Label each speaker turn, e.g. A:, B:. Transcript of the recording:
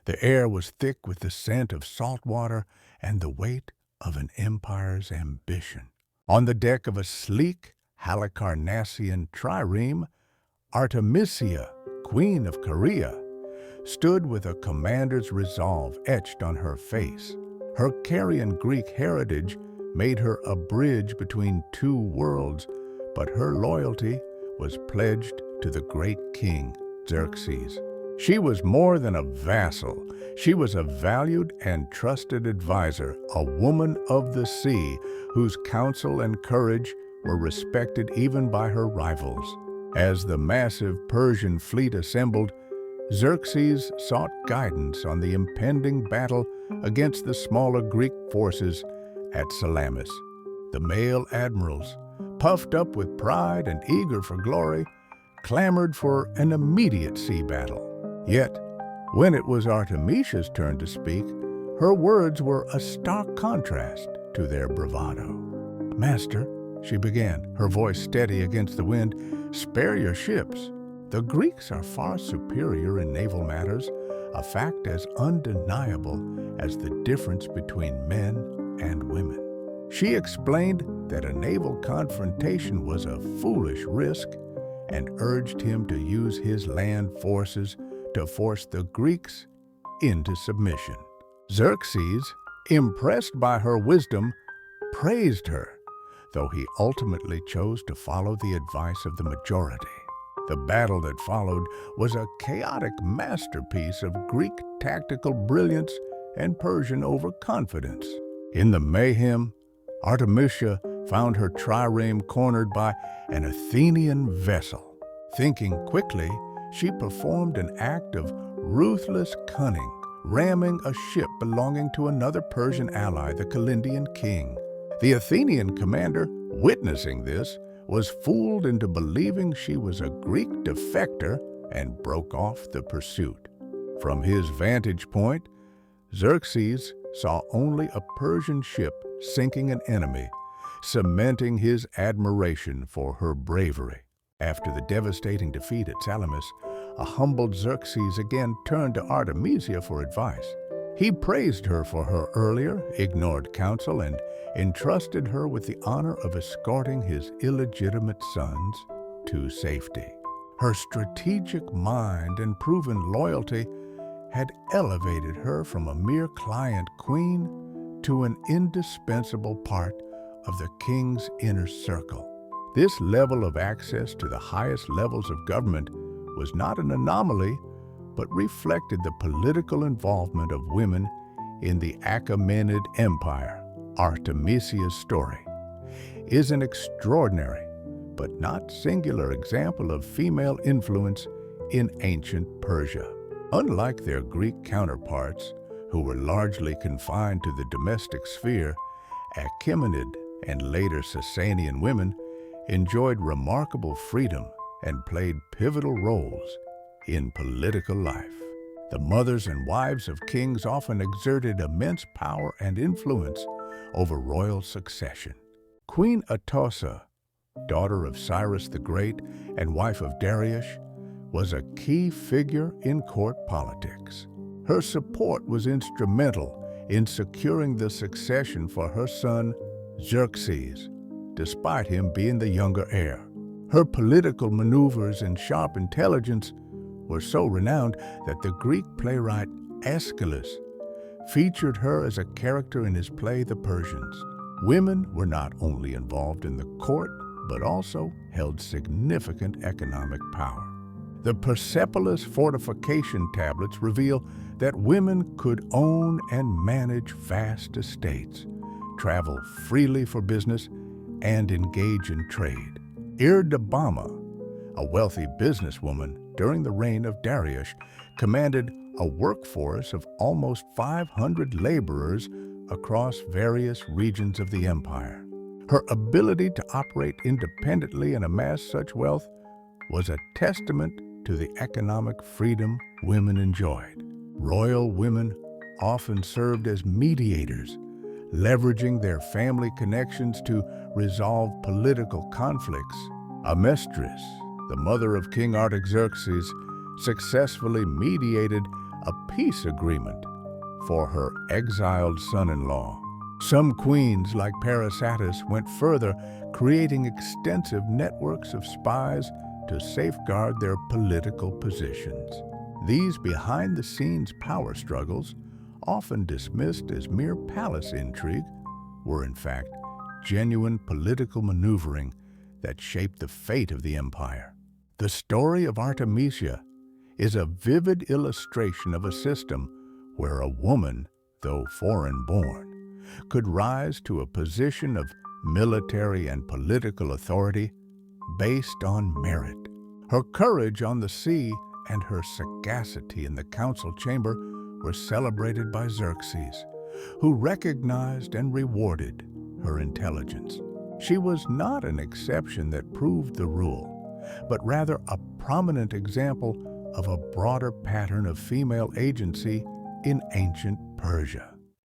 A: The air was thick with the scent of salt water and the weight of an empire's ambition. On the deck of a sleek Halicarnassian trireme, Artemisia, Queen of Korea, stood with a commander's resolve etched on her face. Her Carian Greek heritage made her a bridge between two worlds, but her loyalty was pledged to the great king, Xerxes. She was more than a vassal. She was a valued and trusted advisor, a woman of the sea whose counsel and courage were respected even by her rivals. As the massive Persian fleet assembled, Xerxes sought guidance on the impending battle against the smaller Greek forces at Salamis. The male admirals, puffed up with pride and eager for glory, clamored for an immediate sea battle. Yet, when it was Artemisia's turn to speak, her words were a stark contrast to their bravado. "Master," she began, her voice steady against the wind, "spare your ships. The Greeks are far superior in naval matters, a fact as undeniable as the difference between men and women." She explained that a naval confrontation was a foolish risk and urged him to use his land forces to force the Greeks into submission. Xerxes, impressed by her wisdom, praised her, though he ultimately chose to follow the advice of the majority. The battle that followed was a chaotic masterpiece of Greek tactical brilliance and Persian overconfidence. In the mayhem, Artemisia found her trireme cornered by an Athenian vessel. Thinking quickly, she performed an act of ruthless cunning, ramming a ship belonging to another Persian ally, the Klindian king. The Athenian commander, witnessing this, was fooled into believing she was a Greek defector and broke off the pursuit. From his vantage point, Xerxes saw only a Persian ship sinking an enemy, cementing his admiration for her bravery. After the devastating defeat at Salamis, a humbled Xerxes again turned to Artemisia for advice. He praised her for her earlier, ignored counsel and entrusted her with the honor of escorting his illegitimate sons to safety. Her strategic mind and proven loyalty had elevated her from a mere client queen to an indispensable part of the king's inner circle. This level of access to the highest levels of government was not an anomaly, but reflected the political involvement of women in the Achaemenid Empire. Artemisia's story is an extraordinary, but not singular example of female influence in ancient Persia. Unlike their Greek counterparts, who were largely confined to the domestic sphere, Achaemenid and later Sasanian women enjoyed remarkable freedom and played pivotal roles in political life. The mothers and wives of kings often exerted immense power and influence over royal succession. Queen Atossa, daughter of Cyrus the Great and wife of Darius, was a key figure in court politics. Her support was instrumental in securing the succession for her son Xerxes, despite him being the younger heir. Her political maneuvers and sharp intelligence were so renowned that the Greek playwright Aeschylus featured her as a character in his play The Persians. Women were not only involved in the court, but also held significant economic power. The Persepolis fortification tablets reveal that women could own and manage vast estates, travel freely for business, and engage in trade. Irdabama, a wealthy businesswoman during the reign of Darius, commanded a workforce of almost 500 laborers across various regions of the empire. Her ability to operate independently and amass such wealth was a testament to the economic freedom women enjoyed. Royal women often served as mediators, leveraging their family connections to resolve political conflicts. Amestris, the mother of King Artaxerxes, successfully mediated a peace agreement for her exiled son-in-law. Some queens, like Parysatis, went further, creating extensive networks of spies to safeguard their political positions. These behind-the-scenes power struggles, often dismissed as mere palace intrigue, were in fact genuine political maneuvering that shaped the fate of the empire. The story of Artemisia is a vivid illustration of a system where a woman, though foreign-born, could rise to a position of military and political authority based on merit. Her courage on the sea and her sagacity in the council chamber were celebrated by Xerxes, who recognized and rewarded her intelligence. She was not an exception that proved the rule, but rather a prominent example of a broader pattern of female agency in ancient Persia.